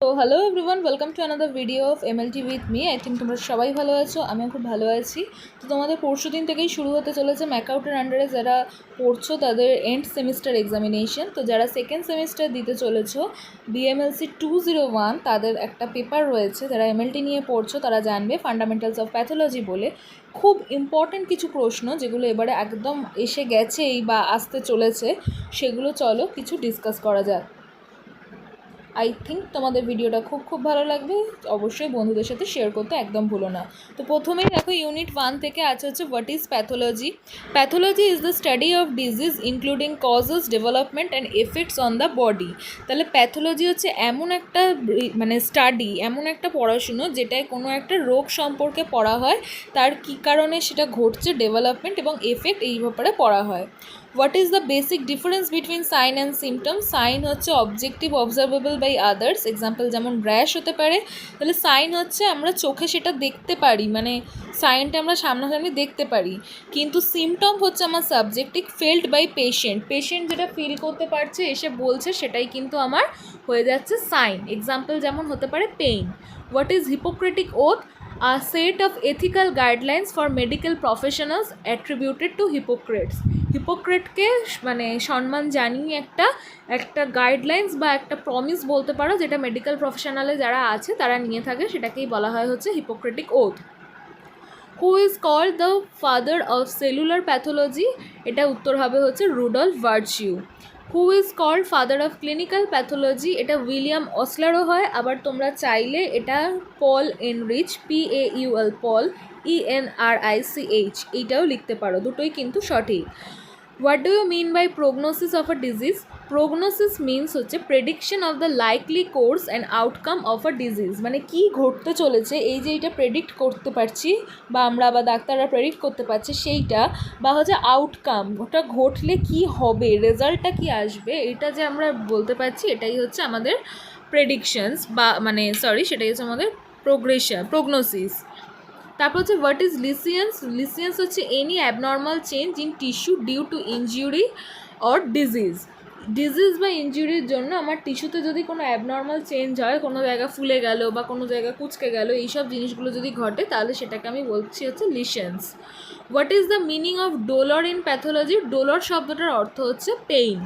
তো hello everyone, welcome to another video of MLT with me. I think তোমরা সবাই ভালো আছো, আমিও খুব ভালো আছি। তো তোমাদের পরশু দিন থেকেই শুরু হতে চলেছে ম্যাকআউটের আন্ডারে যারা পড়ছো তাদের এন্ড সেমিস্টার এক্সামিনেশন। তো যারা সেকেন্ড সেমিস্টার দিতে চলেছো বিএমএলসি 201 তাদের একটা পেপার রয়েছে। যারা এমএলটি নিয়ে পড়ছো তারা জানবে ফান্ডামেন্টালস অফ প্যাথোলজি বলে খুব ইম্পর্ট্যান্ট কিছু প্রশ্ন যেগুলো এবারে একদম এসে গেছেই বা আসতে চলেছে, সেগুলো চলো কিছু ডিসকাস করা যাক। আই থিঙ্ক তোমাদের ভিডিওটা খুব ভালো লাগবে, অবশ্যই বন্ধুদের সাথে শেয়ার করতে একদম ভুলো না। তো প্রথমেই দেখো ইউনিট 1 থেকে আছে হচ্ছে what is pathology. Pathology is the study of disease including causes, development and effects on the body. তাহলে প্যাথোলজি হচ্ছে এমন একটা স্টাডি, এমন একটা পড়াশুনো যেটায় কোনো একটা রোগ সম্পর্কে পড়া হয়, তার কী কারণে সেটা ঘটছে, ডেভেলপমেন্ট এবং এফেক্ট এই ব্যাপারে পড়া হয়। What is the basic difference between sign and symptoms. Sign হচ্ছে objective observable by others, example যেমন র্যাশ হতে পারে। তাহলে সাইন হচ্ছে আমরা চোখে সেটা দেখতে পারি, সাইনটা আমরা সামনাসামনি দেখতে পারি। কিন্তু সিমটম হচ্ছে আমার সাবজেক্টিভ, ফেল্ড বাই পেশেন্ট যেটা ফিল করতে পারছে, এসে বলছে, সেটাই কিন্তু আমার হয়ে যাচ্ছে সাইন। এক্সাম্পল যেমন হতে পারে pain. What is Hippocratic oath? A set of ethical guidelines for medical professionals attributed to Hippocrates. হিপোক্রেটকে সম্মান জানিয়ে একটা গাইডলাইন্স বা একটা প্রমিস বলতে পারো, যেটা মেডিকেল প্রফেশনালে যারা আছে তারা নিয়ে থাকে, সেটাকেই বলা হয় হচ্ছে Hippocratic oath. Who is called the father of cellular pathology? এটা উত্তর হবে হচ্ছে Rudolf Virchow. Who is called father of clinical pathology? এটা উইলিয়াম অসলারও হয়, আবার তোমরা চাইলে এটা Paul Enrich, PAUL, Paul ENRICH, এইটাও লিখতে পারো, দুটোই কিন্তু সঠিক। What do you mean by prognosis of a disease? Prognosis means হচ্ছে prediction of the likely course and outcome of a disease, কী ঘটতে চলেছে, এই যে এটা প্রেডিক্ট করতে পারছি বা আমরা বা ডাক্তাররা প্রেডিক্ট করতে পারছে সেইটা, বা হচ্ছে আউটকাম, ওটা ঘটলে কি হবে, রেজাল্টটা কি আসবে, এটা যে আমরা বলতে পারছি, এটাই হচ্ছে আমাদের প্রেডিকশনস বা সেটাই হচ্ছে আমাদের প্রোগনোসিস। তারপর হচ্ছে হোয়াট ইজ লিসিয়েন্স? লিসিয়েন্স হচ্ছে any abnormal change in tissue due to injury or disease. Disease বা ইনজুরির জন্য আমার টিস্যুতে যদি কোনো অ্যাবনর্মাল চেঞ্জ হয়, কোনো জায়গা ফুলে গেল বা কোনো জায়গা কুঁচকে গেল, এইসব জিনিসগুলো যদি ঘটে, তাহলে সেটাকে আমি বলছি হচ্ছে লিসিয়েন্স। What is the meaning of dolor in pathology? Dolor শব্দটার অর্থ হচ্ছে পেইন।